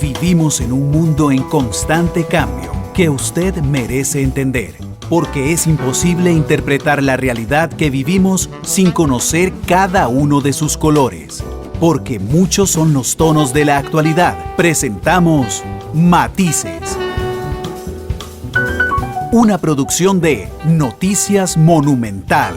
Vivimos en un mundo en constante cambio que usted merece entender, porque es imposible interpretar la realidad que vivimos sin conocer cada uno de sus colores. Porque muchos son los tonos de la actualidad. Presentamos Matices. Una producción de Noticias Monumental.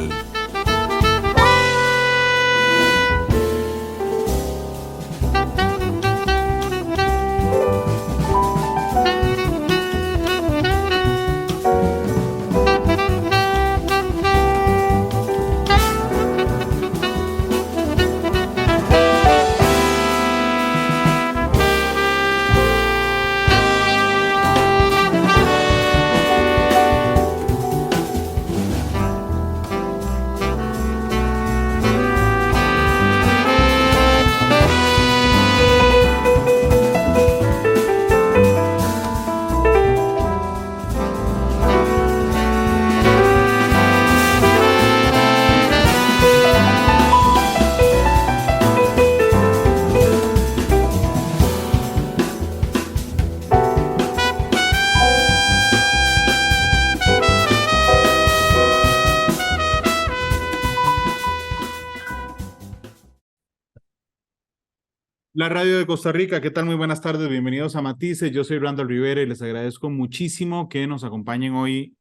La radio de Costa Rica, ¿qué tal? Muy buenas tardes, bienvenidos a Matices. Yo soy Randall Rivera y les agradezco muchísimo que nos acompañen hoy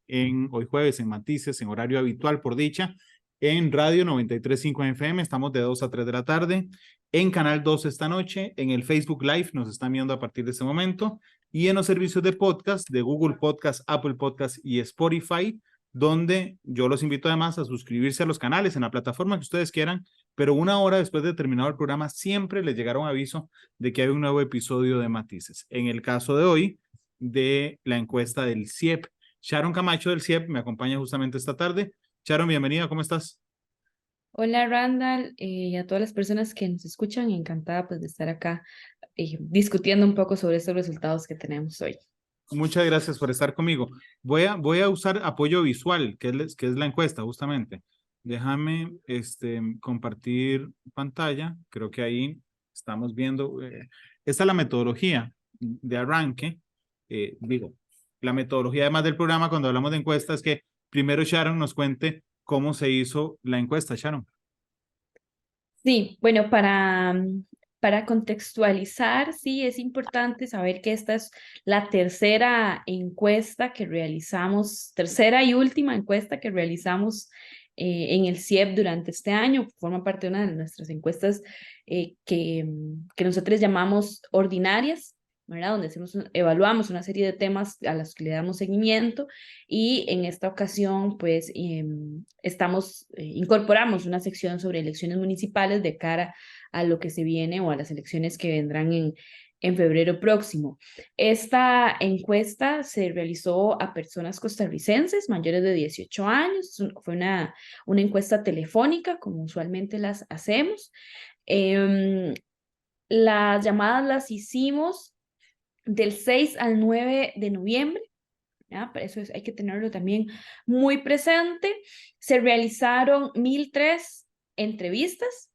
jueves en Matices, en horario habitual por dicha, en Radio 93.5 FM. Estamos de 2 a 3 de la tarde, en Canal 2 esta noche, en el Facebook Live, nos están viendo a partir de este momento, y en los servicios de podcast de Google Podcast, Apple Podcast y Spotify, donde yo los invito además a suscribirse a los canales en la plataforma que ustedes quieran, pero una hora después de terminado el programa siempre les llegará un aviso de que hay un nuevo episodio de Matices. En el caso de hoy, de la encuesta del CIEP. Sharon Camacho del CIEP me acompaña justamente esta tarde. Sharon, bienvenida, ¿cómo estás? Hola Randall, y a todas las personas que nos escuchan, encantada pues de estar acá discutiendo un poco sobre estos resultados que tenemos hoy. Muchas gracias por estar conmigo. Voy a usar apoyo visual, que es la encuesta justamente. Déjame compartir pantalla. Creo que ahí estamos viendo. Esta es la metodología de arranque. La metodología además del programa cuando hablamos de encuestas es que primero Sharon nos cuente cómo se hizo la encuesta, Sharon. Sí, bueno, para contextualizar, sí, es importante saber que esta es la tercera encuesta que realizamos, tercera y última encuesta que realizamos en el CIEP durante este año. Forma parte de una de nuestras encuestas que nosotros llamamos ordinarias, ¿verdad? Donde evaluamos una serie de temas a los que le damos seguimiento, y en esta ocasión pues incorporamos una sección sobre elecciones municipales de cara a lo que se viene o a las elecciones que vendrán en febrero próximo. Esta encuesta se realizó a personas costarricenses mayores de 18 años. Fue una encuesta telefónica, como usualmente las hacemos. Las llamadas las hicimos del 6 al 9 de noviembre. ¿Ya? Para eso hay que tenerlo también muy presente. Se realizaron 1,003 entrevistas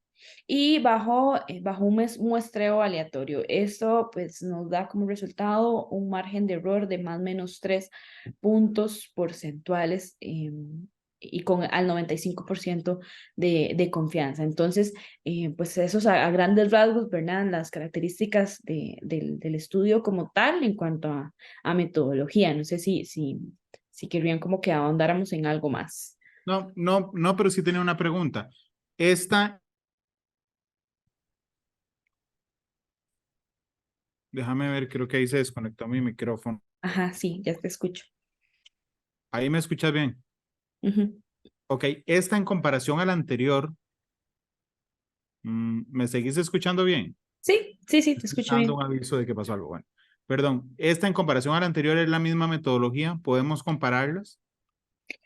y bajo un muestreo aleatorio. Esto pues nos da como resultado un margen de error de más o menos 3 puntos porcentuales, y con al 95% de confianza. Entonces, pues esos a grandes rasgos, ¿verdad? Las características del estudio como tal en cuanto a metodología. No sé si querrían como que ahondáramos en algo más. No, pero sí tenía una pregunta. Déjame ver, creo que ahí se desconectó mi micrófono. Ajá, sí, ya te escucho. ¿Ahí me escuchas bien? Uh-huh. Ok, esta en comparación a la anterior, ¿me seguís escuchando bien? Sí, te escucho bien. Dando un aviso de que pasó algo. Bueno, perdón, esta en comparación a la anterior es la misma metodología, ¿podemos compararlas?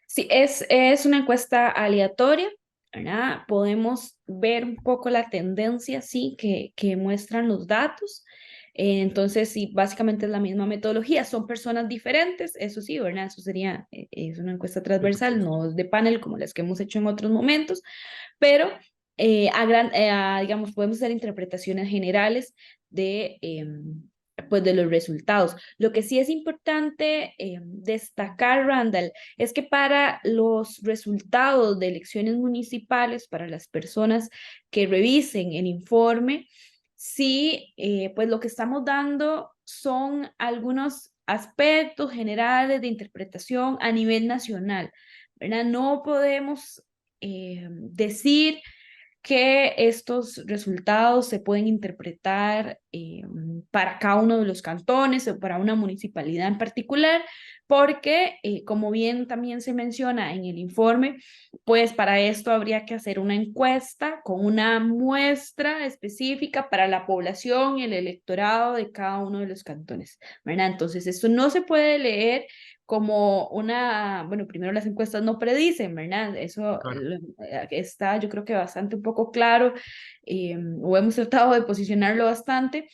Sí, es una encuesta aleatoria, ¿verdad? Podemos ver un poco la tendencia, sí, que muestran los datos. Entonces, sí, básicamente es la misma metodología. Son personas diferentes, eso sí, ¿verdad? Eso sería, es una encuesta transversal, no es de panel como las que hemos hecho en otros momentos, pero digamos, podemos hacer interpretaciones generales de pues de los resultados. Lo que sí es importante destacar, Randall, es que para los resultados de elecciones municipales, para las personas que revisen el informe, sí, pues lo que estamos dando son algunos aspectos generales de interpretación a nivel nacional, ¿verdad? No podemos decir que estos resultados se pueden interpretar para cada uno de los cantones o para una municipalidad en particular, porque como bien también se menciona en el informe, pues para esto habría que hacer una encuesta con una muestra específica para la población y el electorado de cada uno de los cantones, ¿verdad? Entonces, esto no se puede leer como una, bueno, primero las encuestas no predicen, ¿verdad? Eso Claro. está, yo creo que bastante un poco claro, o hemos tratado de posicionarlo bastante,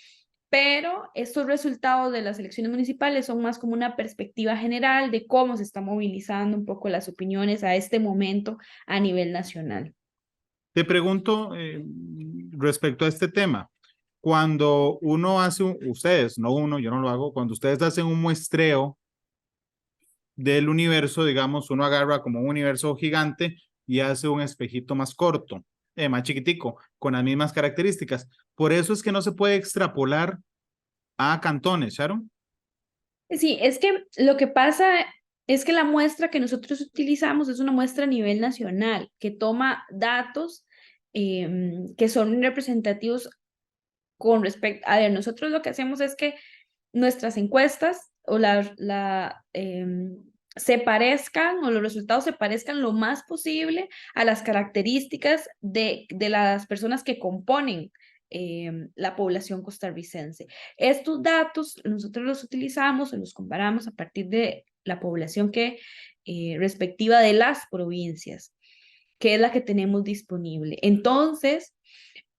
pero estos resultados de las elecciones municipales son más como una perspectiva general de cómo se está movilizando un poco las opiniones a este momento a nivel nacional. Te pregunto respecto a este tema. Cuando uno hace, ustedes, no uno, yo no lo hago, cuando ustedes hacen un muestreo del universo, digamos, uno agarra como un universo gigante y hace un espejito más corto, más chiquitico, con las mismas características. Por eso es que no se puede extrapolar a cantones, ¿Sharon? Sí, es que lo que pasa es que la muestra que nosotros utilizamos es una muestra a nivel nacional, que toma datos que son representativos con respecto, a ver, nosotros lo que hacemos es que nuestras encuestas o se parezcan o los resultados se parezcan lo más posible a las características de las personas que componen la población costarricense. Estos datos nosotros los utilizamos o los comparamos a partir de la población respectiva de las provincias, que es la que tenemos disponible. Entonces,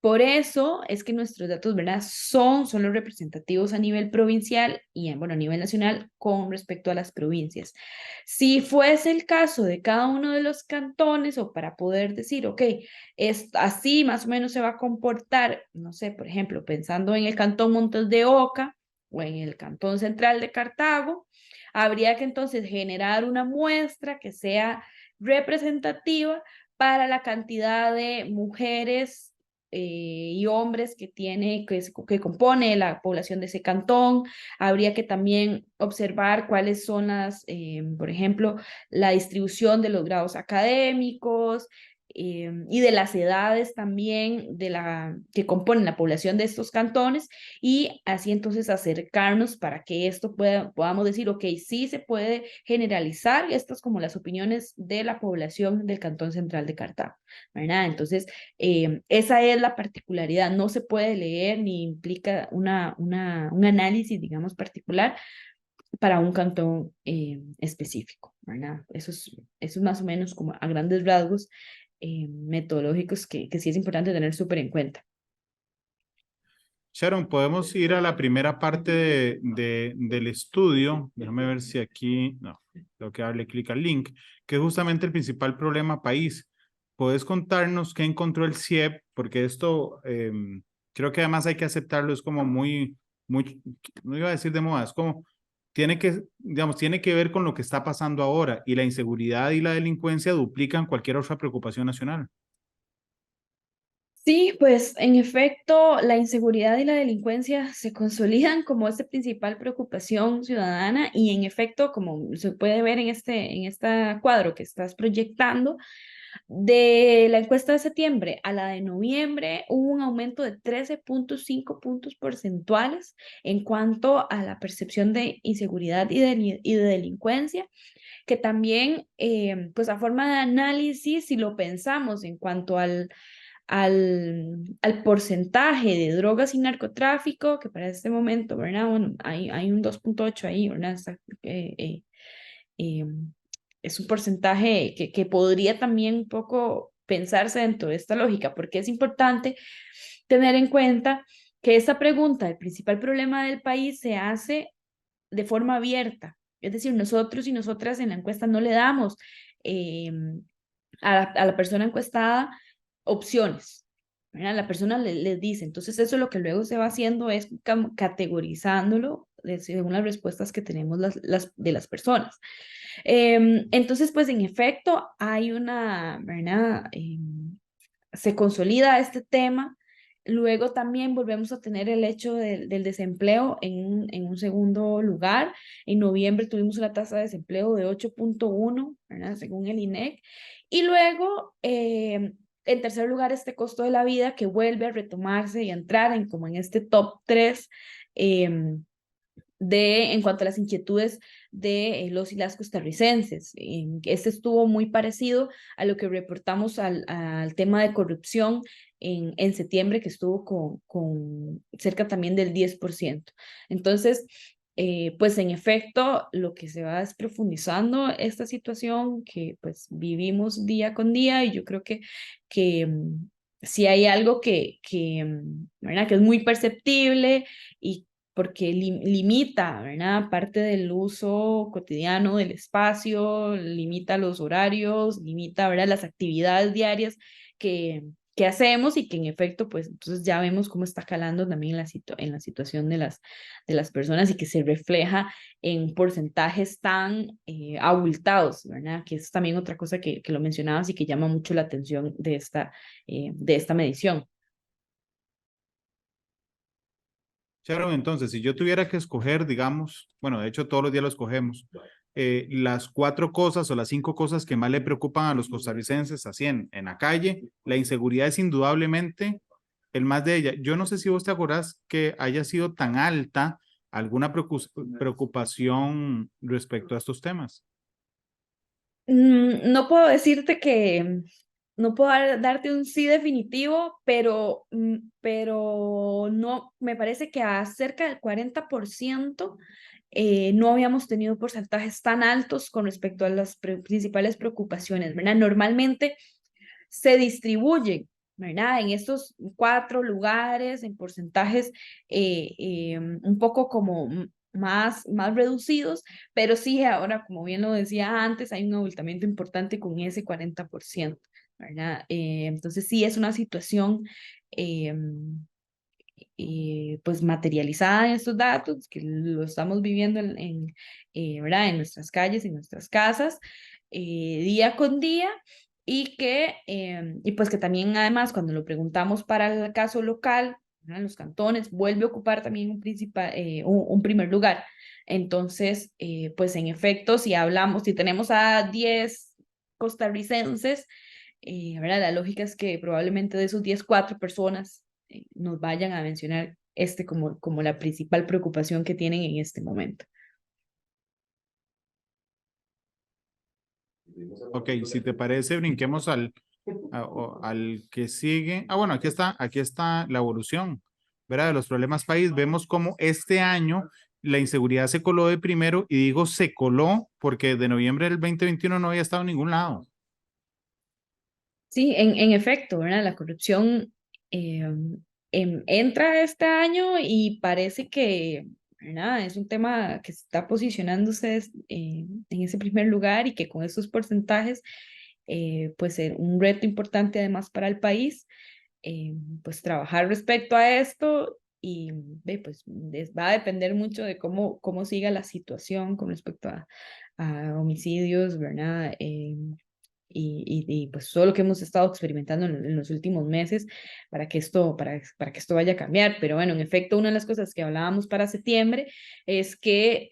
por eso es que nuestros datos, ¿verdad? Son los representativos a nivel provincial y, bueno, a nivel nacional con respecto a las provincias. Si fuese el caso de cada uno de los cantones o para poder decir, ok, así más o menos se va a comportar, no sé, por ejemplo, pensando en el cantón Montes de Oca o en el cantón central de Cartago, habría que entonces generar una muestra que sea representativa para la cantidad de mujeres y hombres que compone la población de ese cantón. Habría que también observar cuáles son por ejemplo, la distribución de los grados académicos y de las edades también que componen la población de estos cantones y así entonces acercarnos para que podamos decir, ok, sí se puede generalizar estas como las opiniones de la población del Cantón Central de Cartago, ¿verdad? Entonces, esa es la particularidad, no se puede leer ni implica un análisis, digamos, particular para un cantón específico, ¿verdad? Eso es más o menos como a grandes rasgos metodológicos que sí es importante tener súper en cuenta. Sharon, podemos ir a la primera parte del estudio. Déjame ver si aquí, no, tengo que darle clic al link, que es justamente el principal problema país. ¿Puedes contarnos qué encontró el CIEP? Porque esto creo que además hay que aceptarlo, es como muy, no iba a decir de moda, es como, digamos, tiene que ver con lo que está pasando ahora y la inseguridad y la delincuencia duplican cualquier otra preocupación nacional. Sí, pues en efecto, la inseguridad y la delincuencia se consolidan como esta principal preocupación ciudadana y en efecto, como se puede ver en este cuadro que estás proyectando, de la encuesta de septiembre a la de noviembre hubo un aumento de 13,5 puntos porcentuales en cuanto a la percepción de inseguridad y de delincuencia, que también, pues a forma de análisis, si lo pensamos en cuanto al porcentaje de drogas y narcotráfico, que para este momento, ¿verdad? Bueno, hay un 2,8 ahí, ¿verdad? Eh, es un porcentaje que podría también un poco pensarse dentro de esta lógica, porque es importante tener en cuenta que esta pregunta, el principal problema del país, se hace de forma abierta. Es decir, nosotros y nosotras en la encuesta no le damos eh, a la persona encuestada opciones. ¿verdad? La persona les dice, entonces eso lo que luego se va haciendo es categorizándolo según las respuestas que tenemos de las personas. Entonces, pues en efecto, hay una, ¿verdad? Se consolida este tema. Luego también volvemos a tener el hecho del desempleo en un segundo lugar. En noviembre tuvimos una tasa de desempleo de 8.1, ¿verdad? Según el INEC. Y luego, en tercer lugar, este costo de la vida que vuelve a retomarse y a entrar en como en este top 3 en cuanto a las inquietudes de los y las costarricenses. Este estuvo muy parecido a lo que reportamos al tema de corrupción en septiembre, que estuvo con cerca también del 10%. Entonces, pues en efecto, lo que se va es profundizando esta situación que pues vivimos día con día, y yo creo que si hay algo ¿verdad? Que es muy perceptible y porque limita, ¿verdad? Parte del uso cotidiano del espacio, limita los horarios, limita, ¿verdad? Las actividades diarias que hacemos, y que en efecto, pues entonces ya vemos cómo está calando también en la situación de las personas, y que se refleja en porcentajes tan abultados, ¿verdad? Que es también otra cosa que lo mencionabas y que llama mucho la atención de esta medición. Sharon, entonces, si yo tuviera que escoger, digamos, bueno, de hecho todos los días lo escogemos, las 4 cosas o las 5 cosas que más le preocupan a los costarricenses, así en la calle, la inseguridad es indudablemente el más de ella. Yo no sé si vos te acordás que haya sido tan alta alguna preocupación respecto a estos temas. No puedo decirte no puedo darte un sí definitivo, pero no, me parece que a cerca del 40% no habíamos tenido porcentajes tan altos con respecto a las principales preocupaciones, ¿verdad? Normalmente se distribuyen, ¿verdad? En estos 4 lugares, en porcentajes un poco como más reducidos, pero sí ahora, como bien lo decía antes, hay un abultamiento importante con ese 40%, ¿verdad? Entonces sí es una situación eh, pues materializada en estos datos, que lo estamos viviendo ¿verdad? En nuestras calles, en nuestras casas, día con día, y pues que también además cuando lo preguntamos para el caso local, ¿verdad? En los cantones, vuelve a ocupar también un primer lugar. Entonces, pues en efecto, si tenemos a 10 costarricenses, ¿verdad? La lógica es que probablemente de esos 10 4 personas nos vayan a mencionar como la principal preocupación que tienen en este momento. Ok, si te parece, brinquemos al que sigue. Ah, bueno, aquí está la evolución, ¿verdad? De los problemas país. Vemos cómo este año la inseguridad se coló de primero, y digo se coló porque de noviembre del 2021 no había estado en ningún lado. Sí, en efecto, ¿verdad? La corrupción entra este año y parece que, ¿verdad? Es un tema que está posicionándose en ese primer lugar, y que con estos porcentajes, pues un reto importante además para el país, pues trabajar respecto a esto. Y pues va a depender mucho de cómo siga la situación con respecto a homicidios, ¿verdad? Y pues todo lo que hemos estado experimentando en los últimos meses para que esto vaya a cambiar. Pero bueno, en efecto, una de las cosas que hablábamos para septiembre es que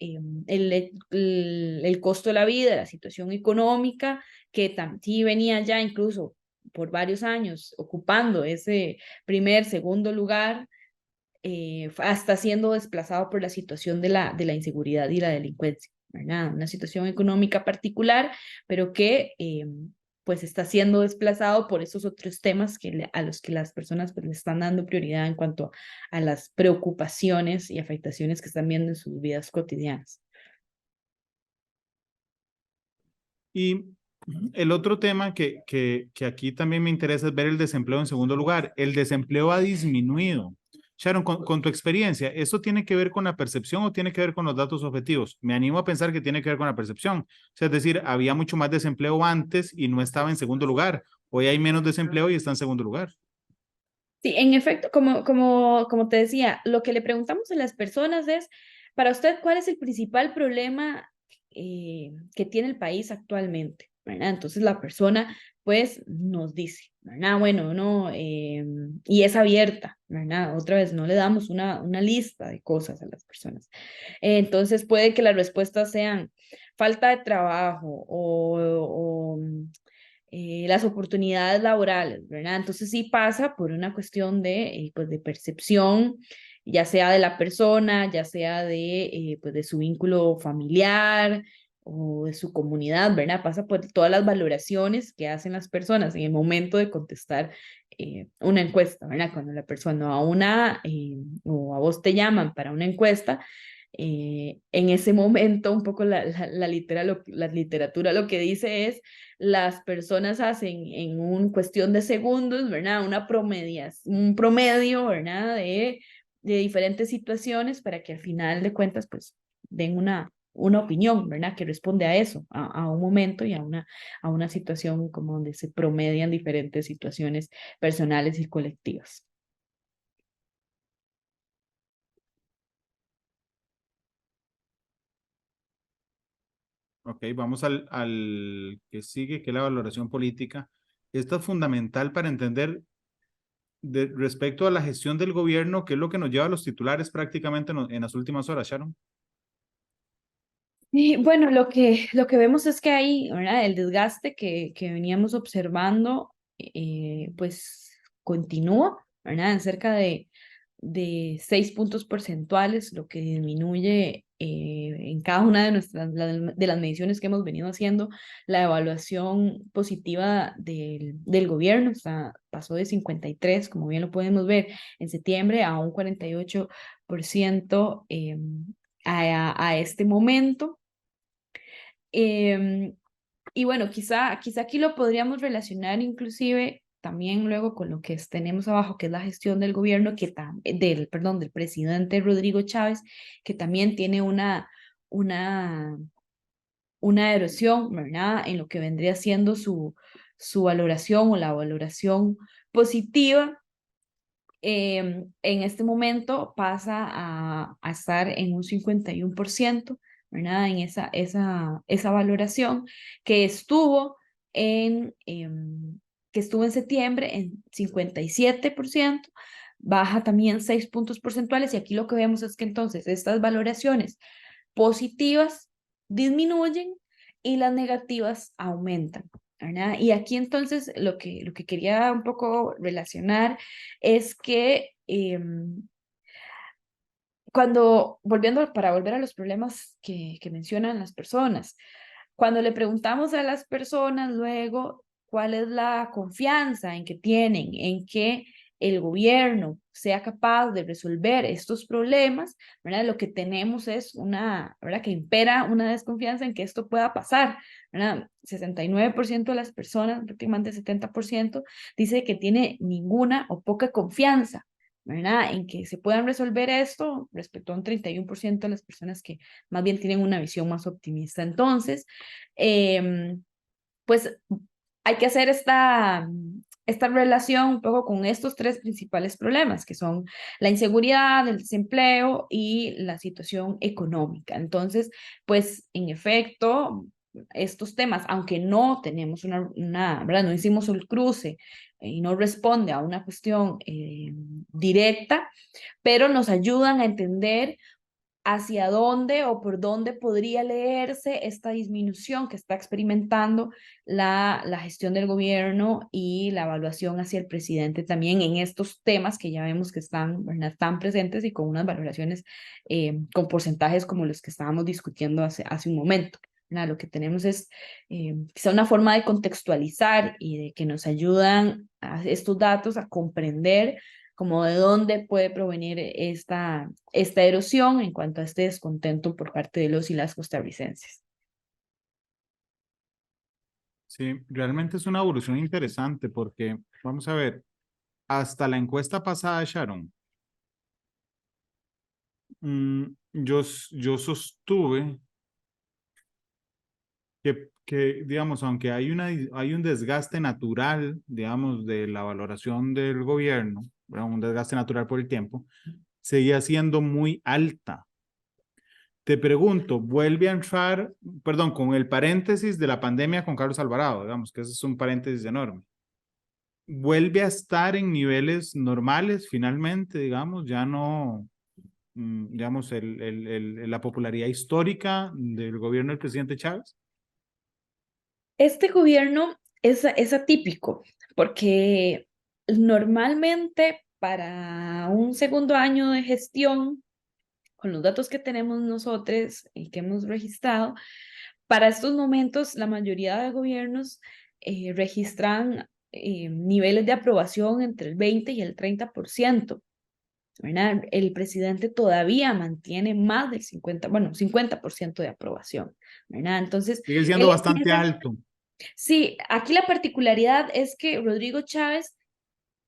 el costo de la vida, la situación económica, que sí venía ya incluso por varios años ocupando ese segundo lugar, hasta siendo desplazado por la situación de la inseguridad y la delincuencia, ¿verdad? Una situación económica particular, pero que pues está siendo desplazado por esos otros temas a los que las personas pues le están dando prioridad en cuanto a las preocupaciones y afectaciones que están viendo en sus vidas cotidianas. Y el otro tema que aquí también me interesa es ver el desempleo en segundo lugar. El desempleo ha disminuido. Sharon, con tu experiencia, ¿esto tiene que ver con la percepción o tiene que ver con los datos objetivos? Me animo a pensar que tiene que ver con la percepción. O sea, es decir, había mucho más desempleo antes y no estaba en segundo lugar. Hoy hay menos desempleo y está en segundo lugar. Sí, en efecto, como te decía, lo que le preguntamos a las personas es, para usted, ¿cuál es el principal problema que tiene el país actualmente? ¿Verdad? Entonces la persona, pues, nos dice, ¿verdad? Bueno, no, y es abierta, ¿verdad? Otra vez, no le damos una lista de cosas a las personas. Entonces puede que las respuestas sean falta de trabajo o las oportunidades laborales, ¿verdad? Entonces sí pasa por una cuestión pues de percepción, ya sea de la persona, ya sea pues de su vínculo familiar o de su comunidad, ¿verdad? Pasa por todas las valoraciones que hacen las personas en el momento de contestar una encuesta, ¿verdad? Cuando la persona o a vos te llaman para una encuesta, en ese momento un poco la literatura lo que dice es las personas hacen en un cuestión de segundos, ¿verdad? Un promedio, ¿verdad? De diferentes situaciones para que al final de cuentas, pues, den una opinión, ¿verdad? Que responde a eso, a un momento y a una situación como donde se promedian diferentes situaciones personales y colectivas. Ok, vamos al que sigue, que es la valoración política. Esto es fundamental para entender respecto a la gestión del gobierno, que es lo que nos lleva a los titulares prácticamente en las últimas horas, Sharon. Y bueno, lo que vemos es que hay, ¿verdad? El desgaste que veníamos observando, pues continúa, ¿verdad? En cerca de 6 puntos porcentuales, lo que disminuye en cada una de las mediciones que hemos venido haciendo, la evaluación positiva del gobierno. Pasó de 53, como bien lo podemos ver, en septiembre a un 48% a este momento. Em, y bueno, quizá aquí lo podríamos relacionar inclusive también luego con lo que tenemos abajo, que es la gestión del gobierno, del presidente Rodrigo Chávez, que también tiene una, una erosión, ¿verdad? En lo que vendría siendo su valoración o la valoración positiva. En este momento pasa a estar en un 51%, ¿verdad? En esa valoración que estuvo que estuvo en septiembre en 57%, baja también 6 puntos porcentuales y aquí lo que vemos es que entonces estas valoraciones positivas disminuyen y las negativas aumentan, ¿verdad? Y aquí entonces lo que quería un poco relacionar es que para volver a los problemas que mencionan las personas, cuando le preguntamos a las personas luego cuál es la confianza en que tienen, en que el gobierno sea capaz de resolver estos problemas, ¿verdad? Lo que tenemos es ¿verdad? Que impera una desconfianza en que esto pueda pasar, ¿verdad? 69% de las personas, prácticamente 70%, dice que tiene ninguna o poca confianza, ¿verdad? En que se puedan resolver esto respecto a un 31% de las personas que más bien tienen una visión más optimista. Entonces, pues hay que hacer esta relación un poco con estos tres principales problemas, que son la inseguridad, el desempleo y la situación económica. Entonces, pues en efecto, estos temas, aunque no tenemos ¿verdad? No hicimos el cruce y no responde a una cuestión directa, pero nos ayudan a entender hacia dónde o por dónde podría leerse esta disminución que está experimentando la gestión del gobierno y la evaluación hacia el presidente también en estos temas que ya vemos que están, ¿verdad? Están presentes y con unas valoraciones con porcentajes como los que estábamos discutiendo hace un momento. ¿Verdad? Lo que tenemos es quizá una forma de contextualizar y de que nos ayudan a estos datos a comprender como de dónde puede provenir esta erosión en cuanto a este descontento por parte de los y las costarricenses. Sí, realmente es una evolución interesante porque, vamos a ver, hasta la encuesta pasada, Sharon, yo sostuve digamos, aunque hay un desgaste natural, digamos, de la valoración del gobierno, bueno, un desgaste natural por el tiempo, seguía siendo muy alta. Te pregunto, vuelve a entrar, perdón, con el paréntesis de la pandemia con Carlos Alvarado, digamos que ese es un paréntesis enorme. Vuelve a estar en niveles normales finalmente, digamos, ya no, digamos, la popularidad histórica del gobierno del presidente Chávez. Este gobierno es atípico porque normalmente para un segundo año de gestión, con los datos que tenemos nosotros y que hemos registrado, para estos momentos la mayoría de gobiernos registran niveles de aprobación entre el 20 y el 30%. ¿Verdad? El presidente todavía mantiene más del 50, bueno, 50% de aprobación, ¿verdad? Entonces, Sigue siendo él bastante empieza. alto. Sí, aquí la particularidad es que Rodrigo Chávez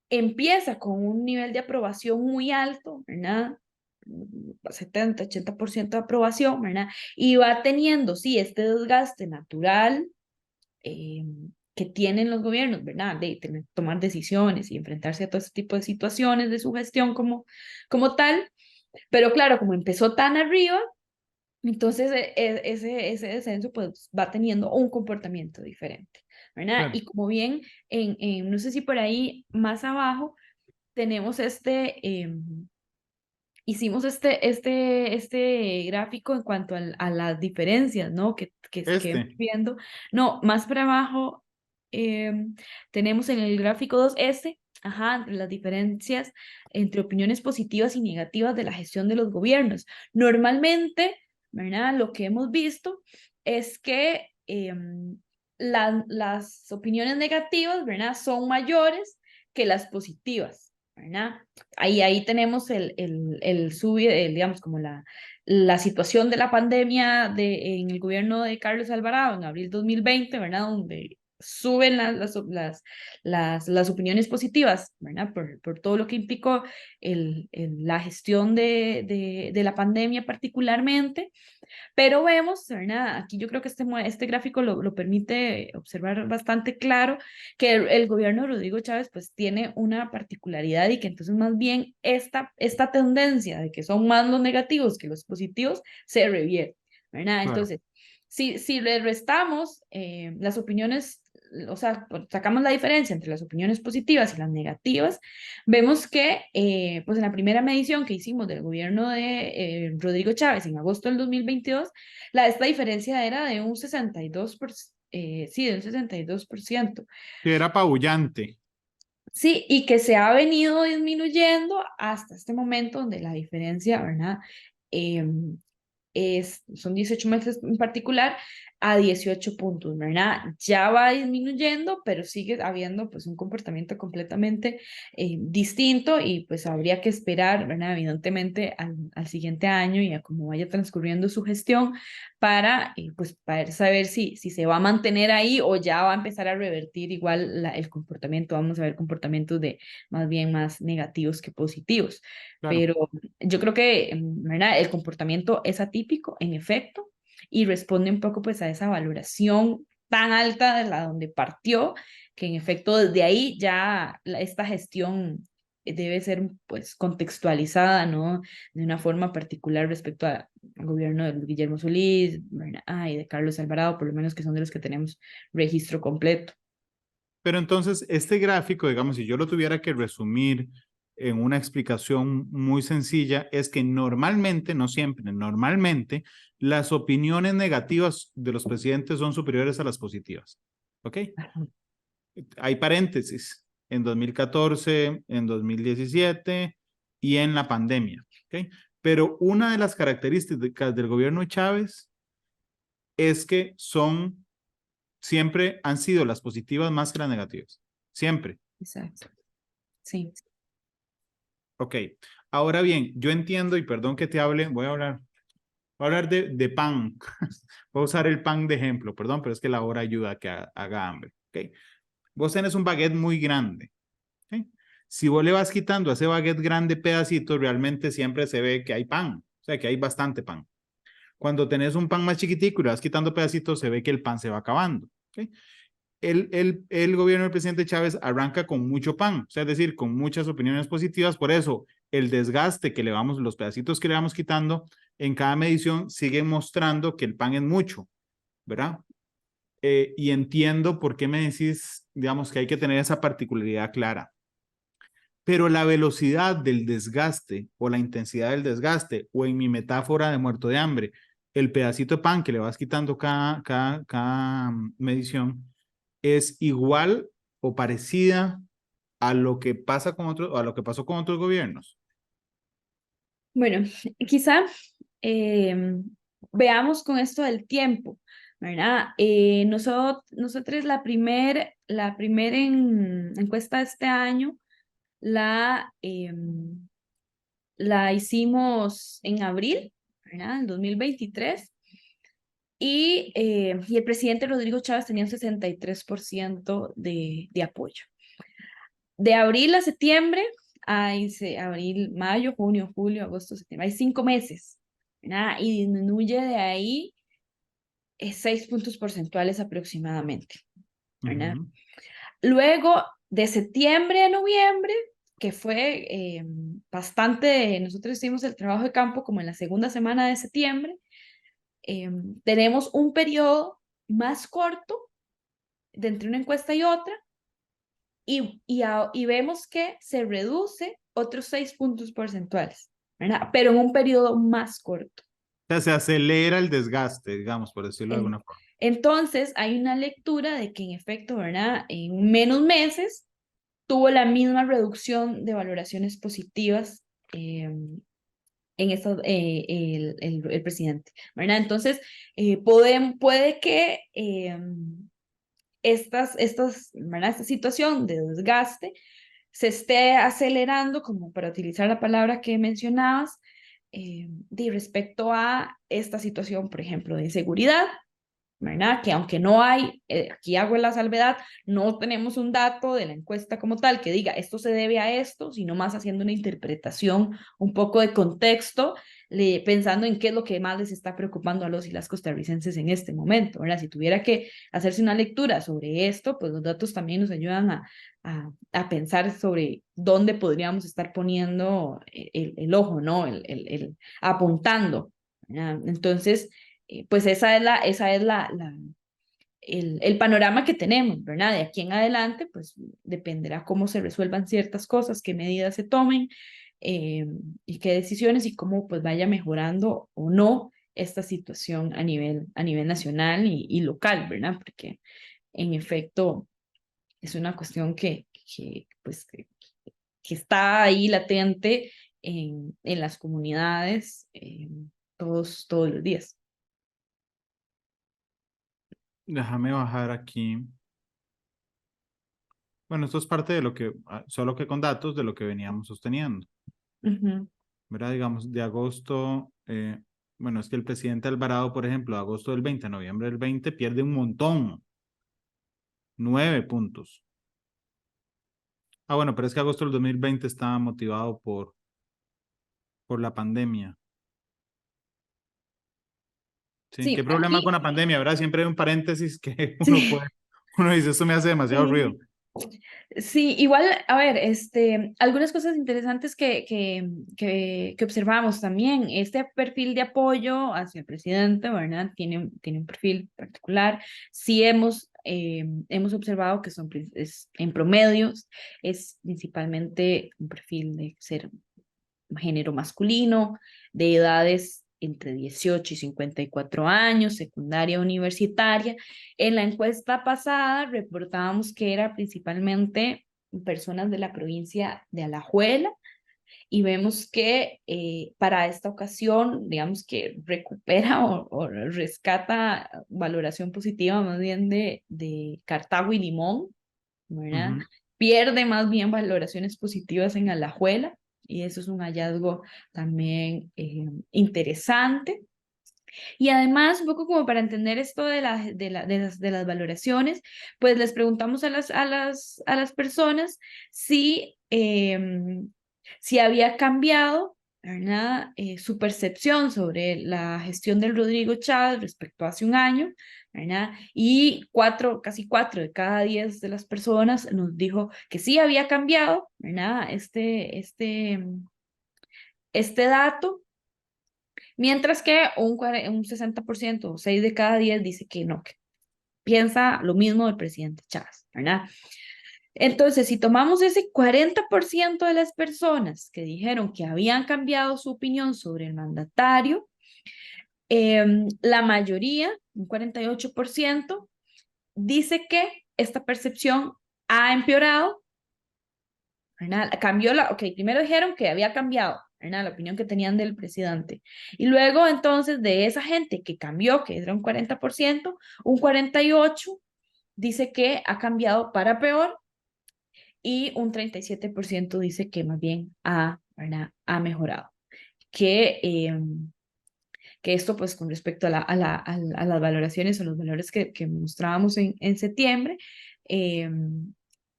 empieza con un nivel de aprobación muy alto, ¿verdad? 70, 80% de aprobación, ¿verdad? Y va teniendo, sí, este desgaste natural eh, que tienen los gobiernos, ¿verdad? De tomar decisiones y enfrentarse a todo este tipo de situaciones de su gestión como tal. Pero claro, como empezó tan arriba, entonces ese descenso pues va teniendo un comportamiento diferente, ¿verdad? Claro. Y como bien, no sé si por ahí más abajo tenemos hicimos este gráfico en cuanto a las diferencias, ¿no? Que vamos viendo. No, más para abajo tenemos en el gráfico 2 ajá, las diferencias entre opiniones positivas y negativas de la gestión de los gobiernos. Normalmente, ¿verdad? Lo que hemos visto es que las opiniones negativas, ¿verdad? Son mayores que las positivas, ¿verdad? Ahí tenemos digamos, como la situación de la pandemia en el gobierno de Carlos Alvarado en abril 2020, ¿verdad? Donde suben las opiniones positivas, ¿verdad? Por todo lo que implicó la gestión de la pandemia particularmente. Pero vemos, ¿verdad? Aquí yo creo que este gráfico lo permite observar bastante claro que el gobierno de Rodrigo Chávez pues tiene una particularidad y que entonces más bien esta tendencia de que son más los negativos que los positivos se revierte, ¿verdad? Claro. Entonces, si le restamos las opiniones, o sea, sacamos la diferencia entre las opiniones positivas y las negativas, vemos que pues en la primera medición que hicimos del gobierno de Rodrigo Chávez en agosto del 2022, esta diferencia era de un 62%, sí, de un 62%. Que era apabullante. Sí, y que se ha venido disminuyendo hasta este momento donde la diferencia, ¿verdad? Son 18 meses en particular, a 18 puntos, ¿verdad? Ya va disminuyendo, pero sigue habiendo pues un comportamiento completamente distinto y pues habría que esperar, ¿verdad? Evidentemente al siguiente año y a cómo vaya transcurriendo su gestión para pues para saber si se va a mantener ahí o ya va a empezar a revertir igual el comportamiento, vamos a ver comportamientos de más bien más negativos que positivos. Claro. Pero yo creo que, ¿verdad? El comportamiento es atípico, en efecto, y responde un poco pues a esa valoración tan alta de la donde partió, que en efecto desde ahí ya esta gestión debe ser pues contextualizada, ¿no? De una forma particular respecto al gobierno de Guillermo Solís, ¿verdad? Y de Carlos Alvarado, por lo menos que son de los que tenemos registro completo. Pero entonces, este gráfico, digamos, si yo lo tuviera que resumir en una explicación muy sencilla, es que normalmente, no siempre, normalmente, las opiniones negativas de los presidentes son superiores a las positivas. ¿Ok? Hay paréntesis en 2014, en 2017 y en la pandemia. ¿Ok? Pero una de las características del gobierno de Chávez es que siempre han sido las positivas más que las negativas. Siempre. Exacto. Sí. Ok. Ahora bien, yo entiendo y perdón que te hable, voy a hablar de pan. Voy a usar el pan de ejemplo, perdón, pero es que la hora ayuda a que haga hambre. Ok. Vos tenés un baguette muy grande. ¿Ok? Si vos le vas quitando a ese baguette grande pedacitos, realmente siempre se ve que hay pan, o sea, que hay bastante pan. Cuando tenés un pan más chiquitico y le vas quitando pedacitos, se ve que el pan se va acabando. ¿Ok? el gobierno del presidente Chávez arranca con mucho pan, o sea, es decir, con muchas opiniones positivas, por eso el desgaste que le vamos, los pedacitos que le vamos quitando en cada medición siguen mostrando que el pan es mucho, ¿verdad? Y entiendo por qué me decís, digamos, que hay que tener esa particularidad clara. Pero la velocidad del desgaste o la intensidad del desgaste, o en mi metáfora de muerto de hambre, el pedacito de pan que le vas quitando cada medición, es igual o parecida a lo que pasa con otros, o a lo que pasó con otros gobiernos. Bueno, quizá veamos con esto del tiempo, ¿verdad? Nosotros la primer encuesta de este año la hicimos en abril, ¿verdad? En 2023. Y el presidente Rodrigo Chávez tenía un 63% de apoyo. De abril a septiembre, abril, mayo, junio, julio, agosto, septiembre, hay 5 meses, ¿verdad? Y disminuye de ahí 6 puntos porcentuales aproximadamente, ¿verdad? Ujú. Luego, de septiembre a noviembre, que fue bastante, nosotros hicimos el trabajo de campo como en la segunda semana de septiembre, tenemos un periodo más corto de entre una encuesta y otra, y vemos que se reduce otros 6 puntos porcentuales, ¿verdad? Pero en un periodo más corto. O sea, se acelera el desgaste, digamos, por decirlo de En- alguna forma. entonces, hay una lectura de que en efecto, ¿verdad? En menos meses tuvo la misma reducción de valoraciones positivas el presidente, ¿verdad? Entonces, puede que ¿verdad? Esta situación de desgaste se esté acelerando, como para utilizar la palabra que mencionabas, respecto a esta situación, por ejemplo, de inseguridad, ¿verdad? Que aunque no hay, aquí hago la salvedad, no tenemos un dato de la encuesta como tal que diga esto se debe a esto, sino más haciendo una interpretación, un poco de contexto, pensando en qué es lo que más les está preocupando a los y las costarricenses en este momento, ¿verdad? Si tuviera que hacerse una lectura sobre esto, pues los datos también nos ayudan a pensar sobre dónde podríamos estar poniendo el ojo, ¿no? Apuntando, ¿verdad? Entonces, pues esa es el panorama que tenemos, ¿verdad? De aquí en adelante, pues dependerá cómo se resuelvan ciertas cosas, qué medidas se tomen eh, y qué decisiones y cómo pues vaya mejorando o no esta situación a nivel nacional y local, ¿verdad? Porque en efecto es una cuestión que está ahí latente en las comunidades todos los días. Déjame bajar aquí. Bueno, esto es parte de lo que, solo que con datos de lo que veníamos sosteniendo, Ujú. ¿verdad? Digamos, de agosto, bueno, es que el presidente Alvarado, por ejemplo, de agosto del 20 a noviembre del 20 pierde un montón, 9 puntos. Ah, bueno, pero es que agosto del 2020 estaba motivado por la pandemia. Sí, Sí, qué problema con aquí la pandemia, ¿verdad? Siempre hay un paréntesis que sí. uno dice, esto me hace demasiado ruido. Sí, igual, a ver, algunas cosas interesantes que observamos también, este perfil de apoyo hacia el presidente, ¿verdad? Tiene un perfil particular. Sí hemos observado que en promedios es principalmente un perfil de ser género masculino, de edades entre 18 y 54 años, secundaria universitaria. En la encuesta pasada reportábamos que era principalmente personas de la provincia de Alajuela y vemos que para esta ocasión, digamos que recupera o rescata valoración positiva más bien de Cartago y Limón, ¿verdad? Ujú. Pierde más bien valoraciones positivas en Alajuela y eso es un hallazgo también interesante. Y además, un poco como para entender esto de las valoraciones, pues les preguntamos a las personas si había cambiado ¿verdad? Su percepción sobre la gestión del Rodrigo Chávez respecto a hace un año, ¿verdad? Y casi 4 de cada 10 de las personas nos dijo que sí había cambiado, ¿verdad? Este dato, mientras que un 60% o 6 de cada 10 dice que no, que piensa lo mismo del presidente Chávez, ¿verdad? Entonces, si tomamos ese 40% de las personas que dijeron que habían cambiado su opinión sobre el mandatario, la mayoría, un 48%, dice que esta percepción ha empeorado, ¿verdad? Ok, primero dijeron que había cambiado, ¿verdad? La opinión que tenían del presidente. Y luego, entonces, de esa gente que cambió, que era un 40%, un 48% dice que ha cambiado para peor y un 37% dice que más bien ¿verdad? Ha mejorado. Que esto, pues, con respecto a las valoraciones o los valores que mostrábamos en septiembre,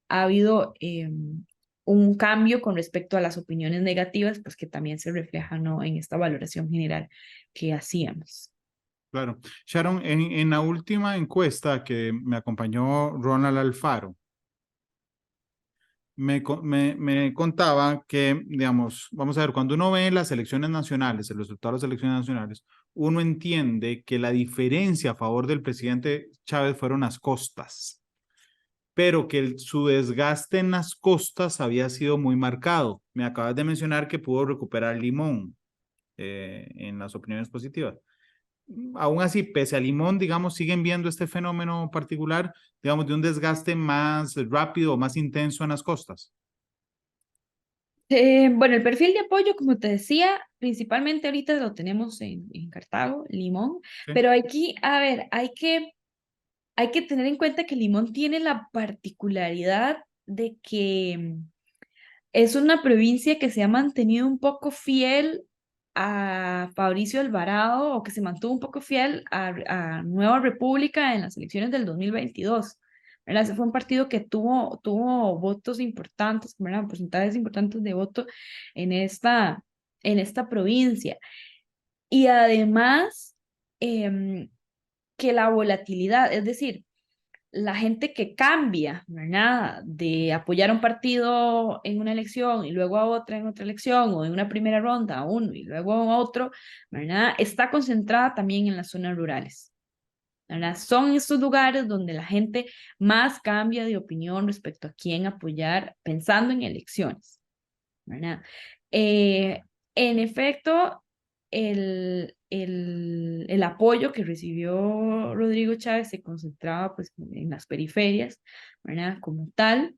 ha habido un cambio con respecto a las opiniones negativas, pues que también se reflejan, ¿no?, en esta valoración general que hacíamos. Claro. Sharon, en la última encuesta que me acompañó Ronald Alfaro, me contaba que, digamos, vamos a ver, cuando uno ve las elecciones nacionales, el resultado de las elecciones nacionales, uno entiende que la diferencia a favor del presidente Chávez fueron las costas, pero que su desgaste en las costas había sido muy marcado. Me acabas de mencionar que pudo recuperar Limón en las opiniones positivas. Aún así, pese a Limón, digamos, siguen viendo este fenómeno particular, digamos, de un desgaste más rápido o más intenso en las costas. Bueno, el perfil de apoyo, como te decía, principalmente ahorita lo tenemos en Cartago, Limón, Sí. pero aquí, a ver, hay que tener en cuenta que Limón tiene la particularidad de que es una provincia que se ha mantenido un poco fiel a Fabricio Alvarado, o que se mantuvo un poco fiel a Nueva República en las elecciones del 2022. ¿Verdad? Ese fue un partido que tuvo votos importantes, ¿verdad? Porcentajes importantes de voto en esta provincia. Y además, que la volatilidad, es decir, la gente que cambia, ¿verdad? De apoyar a un partido en una elección y luego a otra en otra elección, o en una primera ronda a uno y luego a otro, ¿verdad? Está concentrada también en las zonas rurales, ¿verdad? Son estos lugares donde la gente más cambia de opinión respecto a quién apoyar pensando en elecciones, ¿verdad? Eh, en efecto, el apoyo que recibió Rodrigo Chávez se concentraba, pues, en las periferias, ¿verdad? Como tal,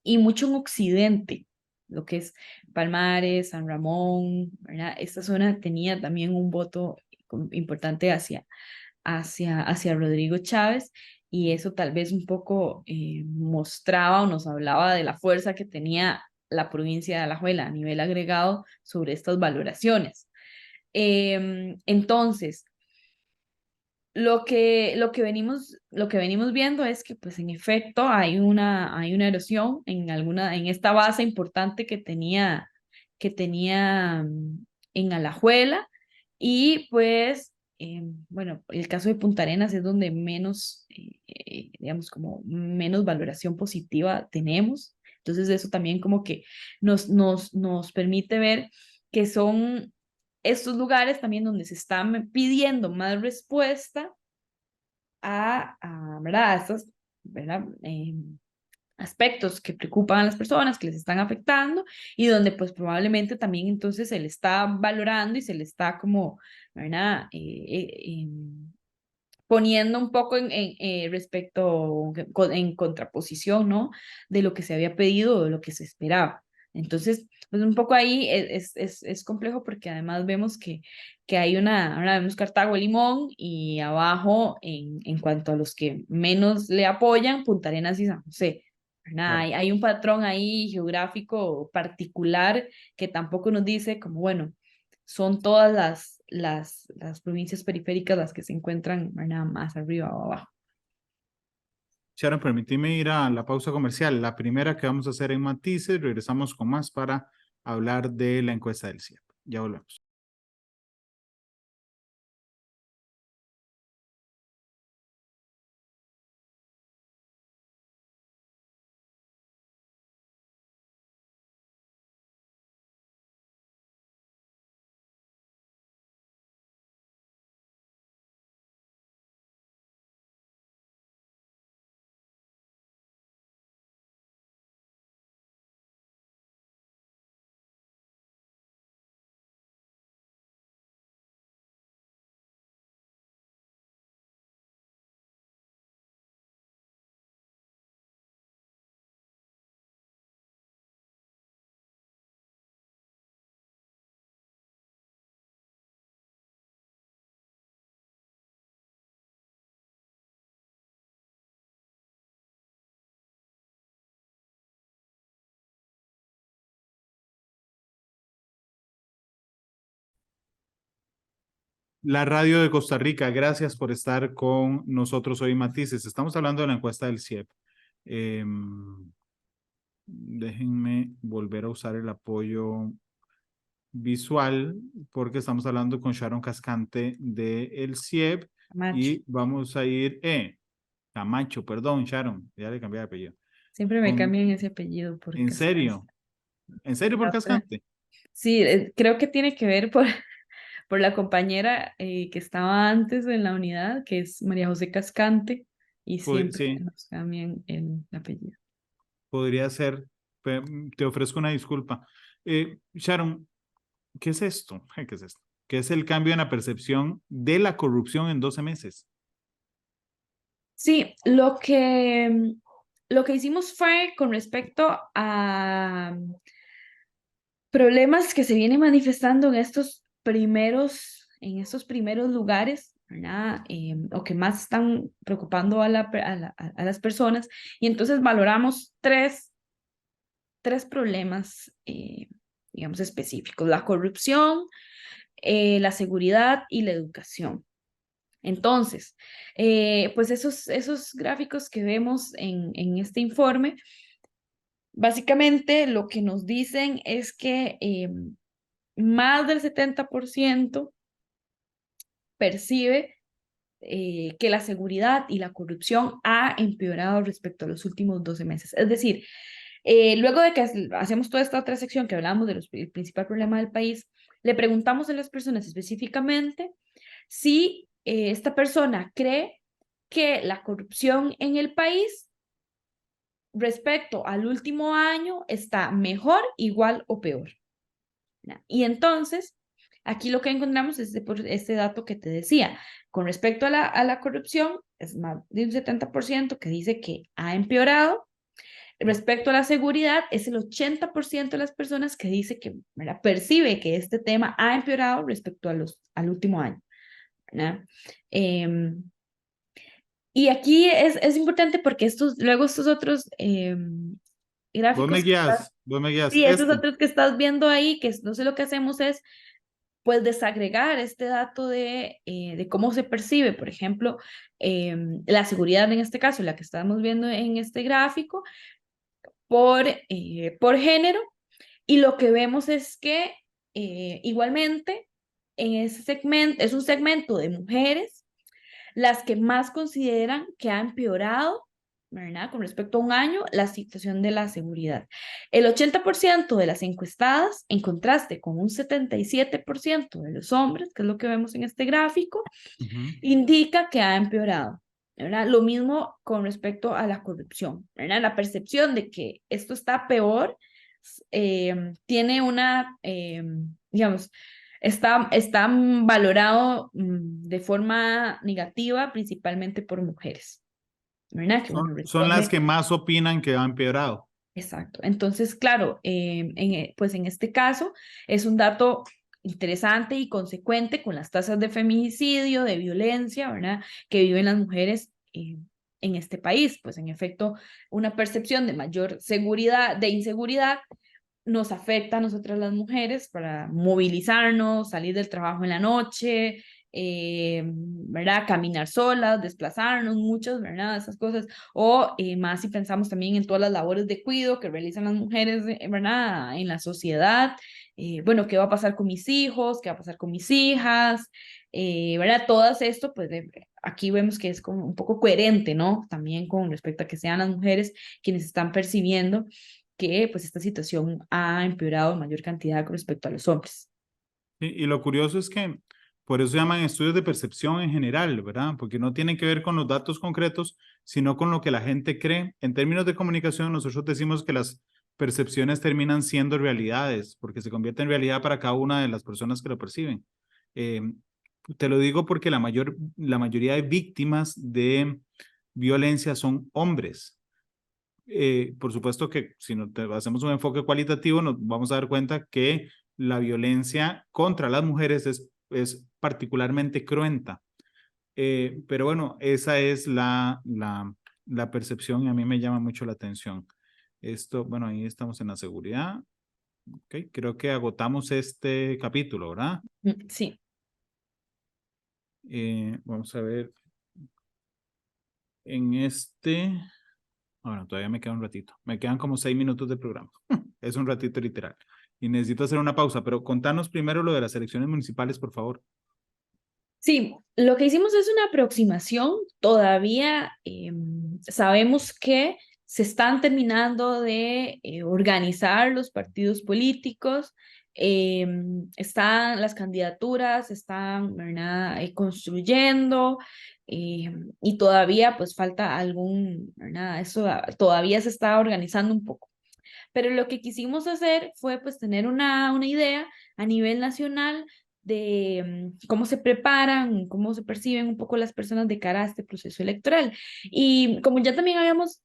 y mucho en Occidente, lo que es Palmares, San Ramón, ¿verdad? Esta zona tenía también un voto importante hacia Rodrigo Chávez, y eso tal vez un poco mostraba o nos hablaba de la fuerza que tenía la provincia de Alajuela a nivel agregado sobre estas valoraciones. Entonces, lo que venimos viendo es que, pues, en efecto hay una erosión en esta base importante que tenía en Alajuela, y pues, bueno, el caso de Punta Arenas es donde menos, digamos, como menos valoración positiva tenemos. Entonces eso también como que nos permite ver que son estos lugares también donde se está pidiendo más respuesta ¿verdad? A estos, ¿verdad? Aspectos que preocupan a las personas, que les están afectando, y donde pues probablemente también entonces se le está valorando y se le está como, ¿verdad? Poniendo un poco respecto, en contraposición, ¿no? De lo que se había pedido o de lo que se esperaba. Entonces, pues un poco ahí es complejo, porque además vemos que ahora vemos Cartago, Limón, y abajo, en cuanto a los que menos le apoyan, Punta Arenas y San José, ¿verdad? Claro. Hay un patrón ahí geográfico particular que tampoco nos dice como, bueno, son todas las provincias periféricas las que se encuentran, ¿verdad?, más arriba o abajo. Sharon, permíteme ir a la pausa comercial, la primera que vamos a hacer en Matices. Regresamos con más para hablar de la encuesta del CIEP. Ya volvemos. La radio de Costa Rica, gracias por estar con nosotros hoy, Matices. Estamos hablando de la encuesta del CIEP. Déjenme volver a usar el apoyo visual porque estamos hablando con Sharon Cascante del CIEP Camacho. y vamos a ir, Camacho, perdón, Sharon, ya le cambié de apellido. Siempre me Con- cambian ese apellido por ¿En serio? ¿En serio por Cascante? Sí, creo que tiene que ver por la compañera que estaba antes en la unidad, que es María José Cascante, y siempre Sí, nos cambian el apellido. podría ser. Te ofrezco una disculpa. Sharon, ¿qué es esto? ¿Qué es esto? ¿Qué es el cambio en la percepción de la corrupción en 12 meses? Sí, lo que hicimos fue con respecto a problemas que se vienen manifestando en estos primeros lugares, ¿verdad? O que más están preocupando a las personas. Y entonces valoramos tres problemas, digamos, específicos: la corrupción, la seguridad y la educación. Entonces, pues esos gráficos que vemos en este informe, básicamente lo que nos dicen es que más del 70% percibe que la seguridad y la corrupción ha empeorado respecto a los últimos 12 meses. Es decir, luego de que hacemos toda esta otra sección que hablamos del principal problema del país, le preguntamos a las personas específicamente si esta persona cree que la corrupción en el país respecto al último año está mejor, igual o peor. Y entonces, aquí lo que encontramos es este dato que te decía. Con respecto a la corrupción, es más de un 70% que dice que ha empeorado. Respecto a la seguridad, es el 80% de las personas que dice que, ¿verdad?, percibe que este tema ha empeorado respecto al último año, ¿verdad? Y aquí es importante porque luego estos otros Vos me gráficos, guías, vos me guías. sí, estos Este. otros que estás viendo ahí, que no sé, lo que hacemos es pues desagregar este dato de cómo se percibe, por ejemplo, la seguridad en este caso, la que estamos viendo en este gráfico, por género, y lo que vemos es que igualmente en ese segmento, es un segmento de mujeres las que más consideran que ha empeorado, ¿verdad?, con respecto a un año, la situación de la seguridad. El 80% de las encuestadas, en contraste con un 77% de los hombres, que es lo que vemos en este gráfico, indica que ha empeorado, ¿verdad? Lo mismo con respecto a la corrupción, ¿verdad? La percepción de que esto está peor tiene digamos, está valorado de forma negativa, principalmente por mujeres, ¿verdad? Que bueno, Son las responde. que más opinan que ha empeorado. Exacto. Entonces, claro, pues en este caso es un dato interesante y consecuente con las tasas de feminicidio, de violencia, ¿verdad?, que viven las mujeres en este país. Pues en efecto, una percepción de mayor seguridad, de inseguridad, nos afecta a nosotras las mujeres para movilizarnos, salir del trabajo en la noche, ¿verdad? Caminar solas, desplazarnos, muchas, ¿verdad? Esas cosas. O más si pensamos también en todas las labores de cuidado que realizan las mujeres, ¿verdad?, en la sociedad. bueno, ¿qué va a pasar con mis hijos? ¿Qué va a pasar con mis hijas? ¿Verdad? Todo esto, pues aquí vemos que es como un poco coherente, ¿no? También con respecto a que sean las mujeres quienes están percibiendo que pues esta situación ha empeorado en mayor cantidad con respecto a los hombres. Y lo curioso es que por eso se llaman estudios de percepción en general, ¿verdad? Porque no tienen que ver con los datos concretos, sino con lo que la gente cree. En términos de comunicación, nosotros decimos que las percepciones terminan siendo realidades, porque se convierte en realidad para cada una de las personas que lo perciben. Eh, Te lo digo porque la mayoría de víctimas de violencia son hombres. Por supuesto que si hacemos un enfoque cualitativo, nos vamos a dar cuenta que la violencia contra las mujeres es particularmente cruenta. Pero bueno, esa es la percepción y a mí me llama mucho la atención. Esto, bueno, ahí estamos en la seguridad. Okay, creo que agotamos este capítulo, ¿verdad? Sí. Vamos a ver. En este, bueno, todavía me queda un ratito. Me quedan como 6 minutos de programa. Es un ratito literal. Y necesito hacer una pausa, pero contanos primero lo de las elecciones municipales, por favor. Sí, lo que hicimos es una aproximación. Todavía sabemos que se están terminando de organizar los partidos políticos, están las candidaturas, están, ¿verdad? Construyendo, y todavía pues falta algún, ¿verdad? Eso todavía se está organizando un poco. Pero lo que quisimos hacer fue pues tener una idea a nivel nacional de cómo se preparan, cómo se perciben un poco las personas de cara a este proceso electoral. Y como ya también habíamos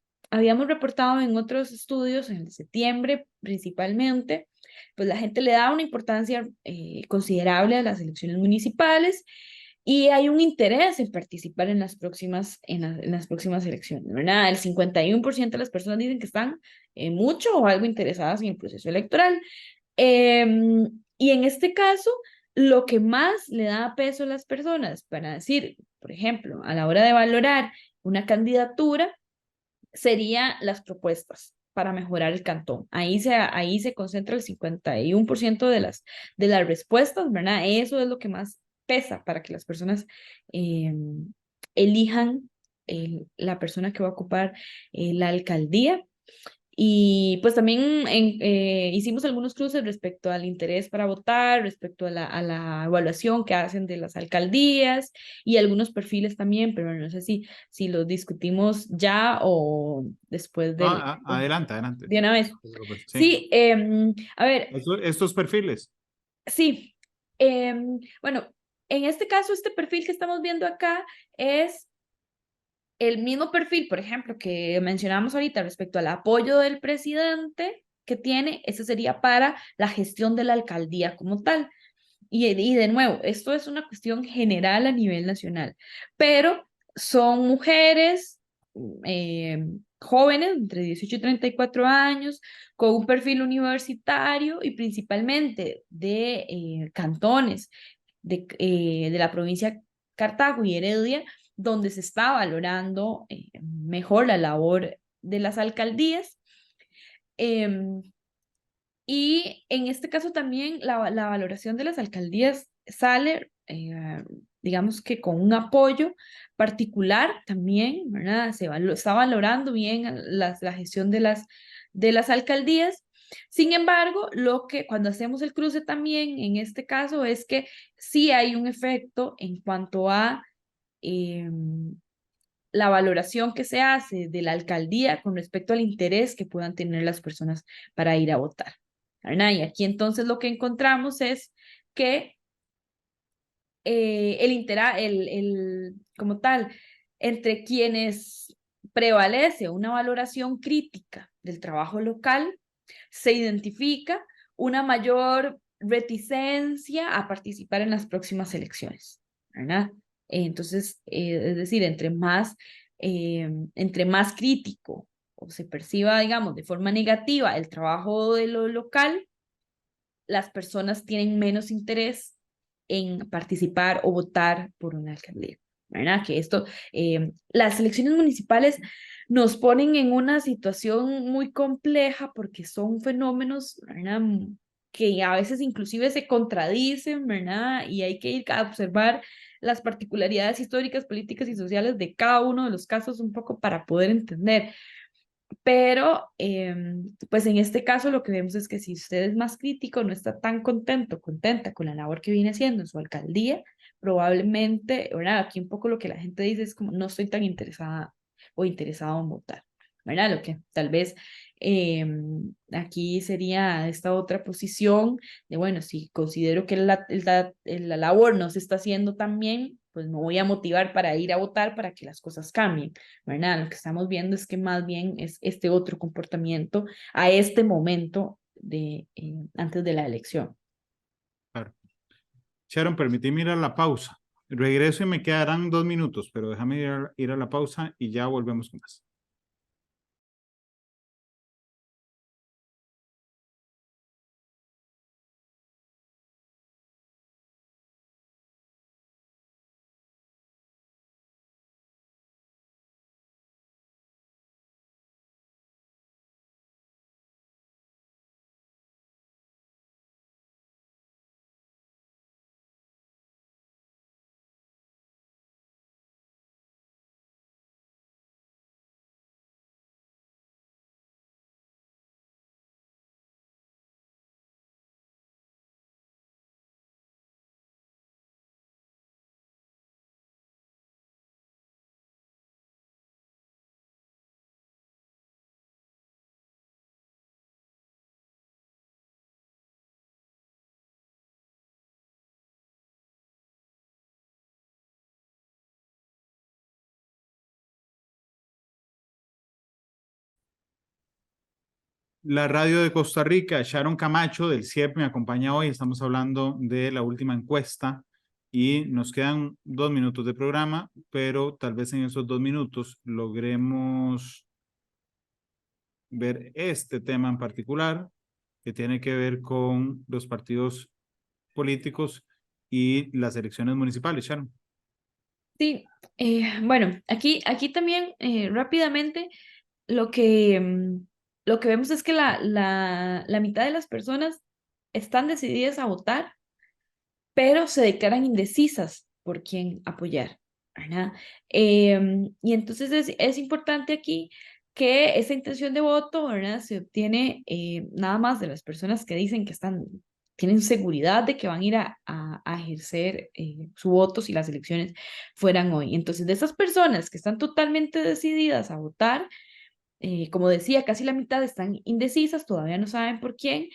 reportado en otros estudios, en septiembre principalmente, pues la gente le da una importancia considerable a las elecciones municipales y hay un interés en participar en las próximas, en las próximas elecciones, ¿verdad? El 51% de las personas dicen que están mucho o algo interesadas en el proceso electoral. Y en este caso, lo que más le da peso a las personas para decir, por ejemplo, a la hora de valorar una candidatura, serían las propuestas para mejorar el cantón. Ahí se concentra el 51% de las respuestas, ¿verdad? Eso es lo que más pesa para que las personas eh, elijan la persona que va a ocupar la alcaldía. Y pues también hicimos algunos cruces respecto al interés para votar, respecto a la evaluación que hacen de las alcaldías y algunos perfiles también, pero no sé si los discutimos ya o después No, del, adelante, adelante. de una vez. Sí. Sí, a ver, Estos perfiles. sí, bueno, en este caso, este perfil que estamos viendo acá es el mismo perfil, por ejemplo, que mencionamos ahorita respecto al apoyo del presidente que tiene, ese sería para la gestión de la alcaldía como tal. Y de nuevo, esto es una cuestión general a nivel nacional, pero son mujeres jóvenes, entre 18 y 34 años, con un perfil universitario y principalmente de cantones de la provincia de Cartago y Heredia, donde se está valorando mejor la labor de las alcaldías. Em, y en este caso también la valoración de las alcaldías sale, digamos que con un apoyo particular también, ¿verdad? Está valorando bien la gestión de las alcaldías. Sin embargo, cuando hacemos el cruce también en este caso es que sí hay un efecto en cuanto a la valoración que se hace de la alcaldía con respecto al interés que puedan tener las personas para ir a votar. ¿Verdad? Y aquí entonces lo que encontramos es que como tal, entre quienes prevalece una valoración crítica del trabajo local, se identifica una mayor reticencia a participar en las próximas elecciones, ¿verdad? Entonces, es decir, entre más crítico o se perciba, digamos, de forma negativa el trabajo de lo local, las personas tienen menos interés en participar o votar por una alcaldía, ¿verdad? Que las elecciones municipales nos ponen en una situación muy compleja porque son fenómenos, ¿verdad? que a veces inclusive se contradicen, ¿verdad? Y hay que ir a observar las particularidades históricas, políticas y sociales de cada uno de los casos un poco para poder entender. Pero, pues en este caso lo que vemos es que si usted es más crítico, no está tan contento, contenta con la labor que viene haciendo en su alcaldía, probablemente, ¿verdad? Aquí un poco lo que la gente dice es como no estoy tan interesada o interesado en votar, ¿verdad? Lo que tal vez aquí sería esta otra posición de, bueno, si considero que la labor no se está haciendo tan bien, pues me voy a motivar para ir a votar para que las cosas cambien, ¿verdad? Lo que estamos viendo es que más bien es este otro comportamiento a este momento antes de la elección. Claro. Sharon, permíteme ir a la pausa. Regreso y me quedarán 2 minutos, pero déjame ir a la pausa y ya volvemos con más. La radio de Costa Rica, Sharon Camacho del CIEP me acompaña hoy. Estamos hablando de la última encuesta y nos quedan 2 minutos de programa, pero tal vez en esos 2 minutos logremos ver este tema en particular que tiene que ver con los partidos políticos y las elecciones municipales, Sharon. Sí, bueno, aquí también rápidamente lo lo que vemos es que la mitad de las personas están decididas a votar, pero se declaran indecisas por quién apoyar, ¿verdad? Y entonces es importante aquí que esa intención de voto, ¿verdad? Se obtiene nada más de las personas que dicen que tienen seguridad de que van a ir a ejercer su voto si las elecciones fueran hoy. Entonces, de esas personas que están totalmente decididas a votar, como decía, casi la mitad están indecisas, todavía no saben por quién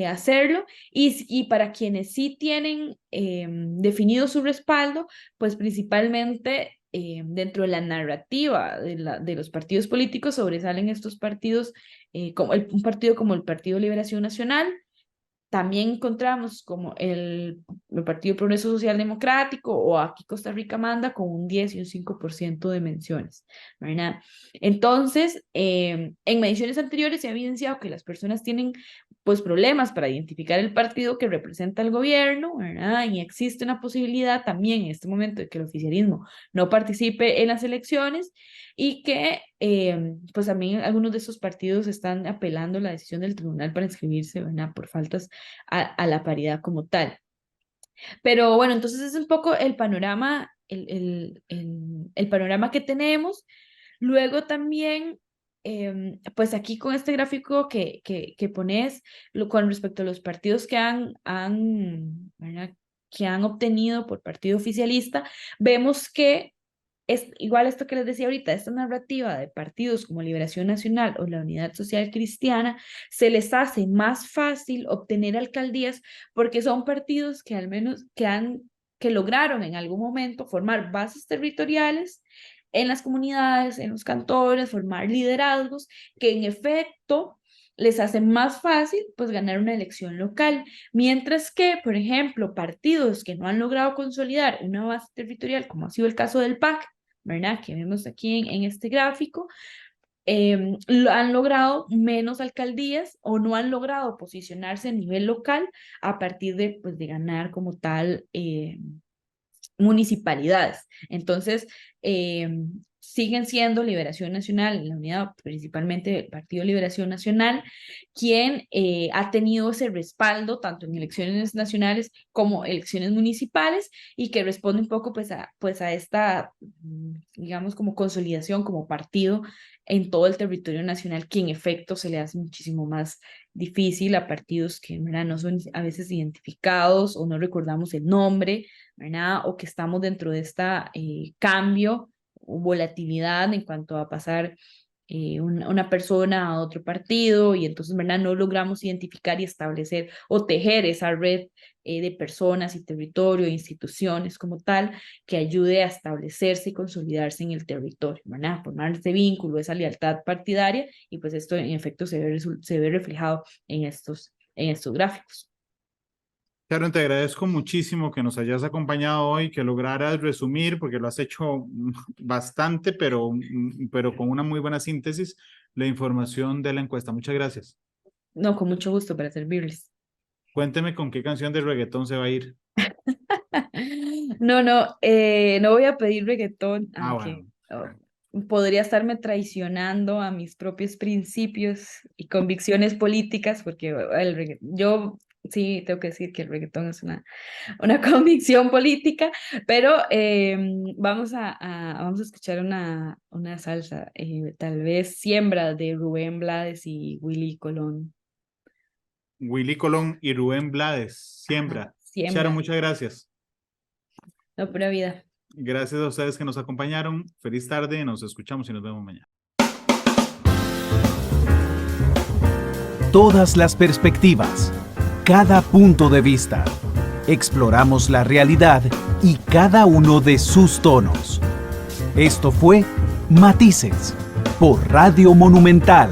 hacerlo. Y para quienes sí tienen definido su respaldo, pues principalmente dentro de la narrativa de los partidos políticos sobresalen estos partidos, como un partido como el Partido Liberación Nacional. También encontramos como el Partido Progreso Social Democrático o aquí Costa Rica manda con un 10 y un 5% de menciones, ¿verdad? Entonces, en mediciones anteriores se ha evidenciado que las personas tienen pues problemas para identificar el partido que representa al gobierno, ¿verdad? Y existe una posibilidad también en este momento de que el oficialismo no participe en las elecciones y que pues también algunos de esos partidos están apelando la decisión del tribunal para inscribirse, ¿verdad? Por faltas a la paridad como tal. Pero bueno, entonces es un poco el panorama, el panorama que tenemos. Luego también, pues aquí con este gráfico que pones con respecto a los partidos ¿verdad? Que han obtenido por partido oficialista, vemos que es igual esto que les decía ahorita, esta narrativa de partidos como Liberación Nacional o la Unidad Social Cristiana, se les hace más fácil obtener alcaldías porque son partidos que al menos que lograron en algún momento formar bases territoriales en las comunidades, en los cantores, formar liderazgos que en efecto les hace más fácil pues ganar una elección local, mientras que, por ejemplo, partidos que no han logrado consolidar una base territorial, como ha sido el caso del PAC, ¿verdad? Que vemos aquí en este gráfico, han logrado menos alcaldías o no han logrado posicionarse a nivel local a partir de, pues, de ganar como tal municipalidades. Entonces, siguen siendo Liberación Nacional, la unidad principalmente del Partido Liberación Nacional, quien ha tenido ese respaldo tanto en elecciones nacionales como elecciones municipales y que responde un poco pues a esta, digamos, como consolidación como partido en todo el territorio nacional, que en efecto se le hace muchísimo más difícil a partidos que, ¿verdad?, no son a veces identificados o no recordamos el nombre, ¿verdad?, o que estamos dentro de esta cambio o volatilidad en cuanto a pasar una persona a otro partido y entonces, ¿verdad?, no logramos identificar y establecer o tejer esa red de personas y territorio e instituciones como tal que ayude a establecerse y consolidarse en el territorio, ¿verdad?, formar ese vínculo, esa lealtad partidaria, y pues esto en efecto se ve reflejado en estos gráficos. Sharon, te agradezco muchísimo que nos hayas acompañado hoy, que lograras resumir, porque lo has hecho bastante, pero con una muy buena síntesis, la información de la encuesta. Muchas gracias. No, con mucho gusto, para servirles. Cuénteme con qué canción de reggaetón se va a ir. No voy a pedir reggaetón, aunque Bueno. podría estarme traicionando a mis propios principios y convicciones políticas, porque yo sí tengo que decir que el reggaetón es una convicción política, pero vamos a escuchar una salsa, tal vez Siembra, de Rubén Blades y Willy Colón. Willy Colón y Rubén Blades, Siembra. Ajá, Siembra. Sharon, muchas gracias. No, pura vida. Gracias a ustedes que nos acompañaron. Feliz tarde, nos escuchamos y nos vemos mañana. Todas las perspectivas, cada punto de vista. Exploramos la realidad y cada uno de sus tonos. Esto fue Matices por Radio Monumental.